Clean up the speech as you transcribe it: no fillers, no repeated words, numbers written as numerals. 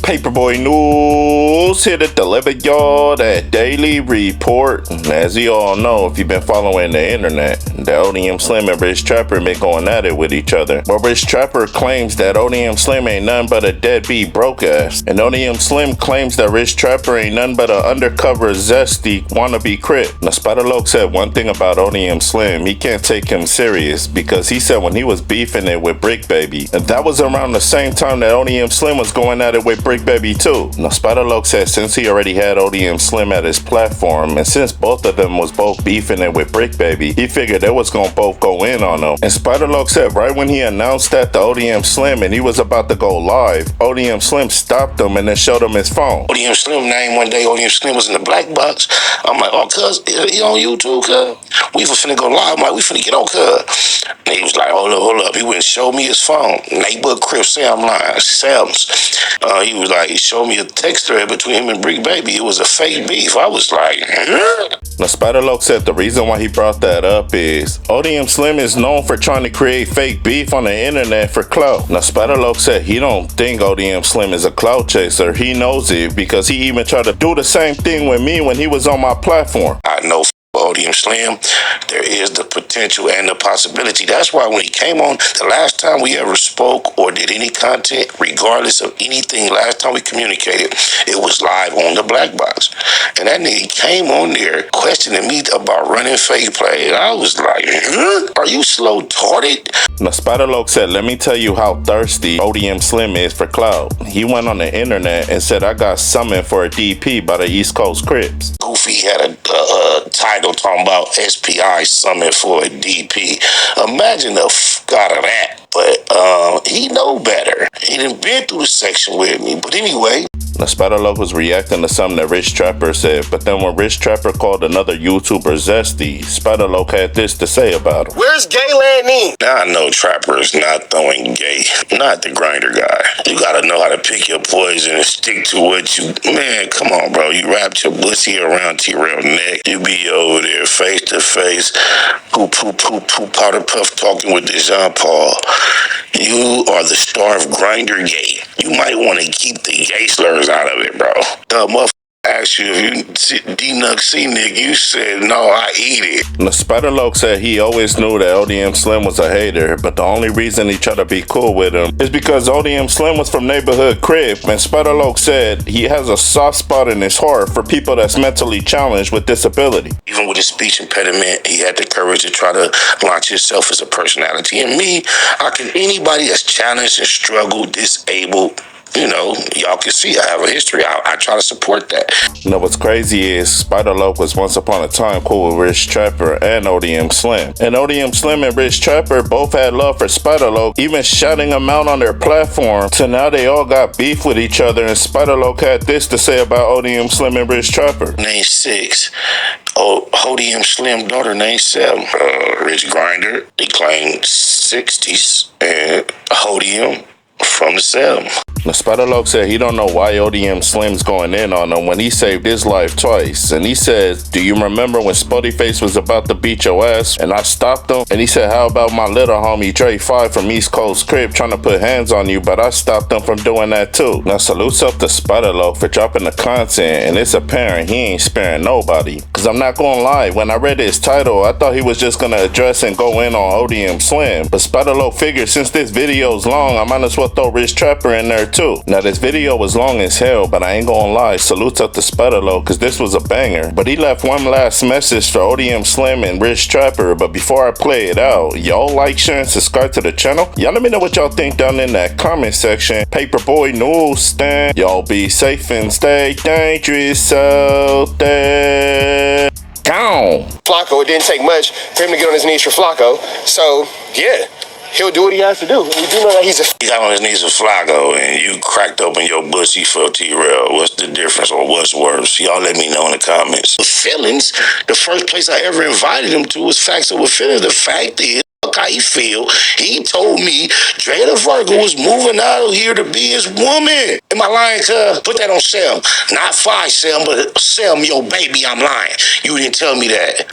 Paperboy News here to deliver y'all that daily report. As you all know, if you've been following the internet, the ODM Slim and Rich Trapper been going at it with each other. But Rich Trapper claims that ODM Slim ain't nothing but a deadbeat broke ass. And ODM Slim claims that Rich Trapper ain't nothing but an undercover zesty wannabe Crip. Now Spider-Loc said one thing about ODM Slim, he can't take him serious because he said when he was beefing it with Brick Baby, and that was around the same time that ODM Slim was going at it with Brick Baby too. Now Spider-Loc said since he already had ODM Slim at his platform, and since both of them was both beefing it with Brick Baby, he figured they was gonna both go in on him. And Spider-Loc said right when he announced that to ODM Slim and he was about to go live, ODM Slim stopped him and then showed him his phone. ODM Slim name one day, ODM Slim was in the black box. I'm like, oh, cuz, he on YouTube, cuz? We was finna go live. I'm like, we finna get on, cuz. And he was like, hold up. He wouldn't show me his phone. Neighbor Crip say I'm lying. Sam's. He was like, he showed me a text thread between him and Brick Baby. It was a fake beef. I was like, Now Spider-Loc said the reason why he brought that up is ODM Slim is known for trying to create fake beef on the internet for clout. Now Spider-Loc said he don't think ODM Slim is a clout chaser. He knows it because he even tried to do the same thing with me when he was on my platform. I know ODM Slim, there is the potential and the possibility. That's why when he came on, the last time we ever spoke or did any content, regardless of anything, last time we communicated, it was live on the Black Box. And that nigga came on there questioning me about running fake play. I was like, are you slow-tarded? Now Spider-Loc said, let me tell you how thirsty ODM Slim is for clout. He went on the internet and said, I got summoned for a DP by the East Coast Crips. Goofy had a title talking about SPI summon for a DP. Imagine the fuck out of that. But he know better. He done been through the section with me. But anyway. Now Spider-Loc was reacting to something that Rich Trapper said, but then when Rich Trapper called another YouTuber zesty, Spider-Loc had this to say about him. Where's Gayland Neem? Now I know Trapper is not throwing gay, not the grinder guy. You gotta know how to pick your poison and stick to what you, man, come on, bro. You wrapped your pussy around T-Rail neck. You be over there face to face, powder puff talking with this Jean Paul. You are the star of Grinder Gay. You might want to keep the gay slurs out of it, bro. Motherfucker asked you if you D-Nuck C-Nick, you said, no, I eat it. Now Spider-Loc said he always knew that ODM Slim was a hater, but the only reason he tried to be cool with him is because ODM Slim was from neighborhood Crip, and Spider-Loc said he has a soft spot in his heart for people that's mentally challenged with disability. Even with his speech impediment, he had the courage to try to launch himself as a personality. And me, anybody that's challenged and struggled, disabled, you know, y'all can see I have a history. I try to support that. You know what's crazy is Spider-Loc was once upon a time cool with Rich Trapper and ODM Slim. And ODM Slim and Rich Trapper both had love for Spider-Loc, even shouting him out on their platform. So now they all got beef with each other, and Spider-Loc had this to say about ODM Slim and Rich Trapper. Name 6. ODM Slim daughter named 7. Rich Grinder, he claimed 60s, and ODM from the 7. Now Spider-Loc said he don't know why ODM Slim's going in on him when he saved his life twice. And he says, do you remember when Spuddyface was about to beat your ass and I stopped him? And he said, how about my little homie Dre 5 from East Coast Crip trying to put hands on you, but I stopped him from doing that too. Now salutes up to Spider-Loc for dropping the content, and it's apparent he ain't sparing nobody. Cause I'm not gonna lie, when I read his title, I thought he was just gonna address and go in on ODM Slim. But Spider-Loc figured since this video's long, I might as well throw Rich Trapper in there too. Now this video was long as hell, but I ain't gonna lie, salutes up to Spider-Loc cause this was a banger. But he left one last message for ODM Slim and Rich Trapper, but before I play it out, y'all like, share, and subscribe to the channel. Y'all let me know what y'all think down in that comment section. Paperboy News stand. Y'all be safe and stay dangerous out there. Gone. Flacco, it didn't take much for him to get on his knees for Flacco. So, yeah. He'll do what he has to do. We do know that he got on his knees for Flacco and you cracked open your pussy for T-Rail. What's the difference or what's worse? Y'all let me know in the comments. The feelings, the first place I ever invited him to was Facts Over Feelings. The fact is, how he feel. He told me Dre the Virgo was moving out of here to be his woman. Am I lying, cuz? Put that on Sam. Not 5 Sam, but Sam, your baby, I'm lying. You didn't tell me that.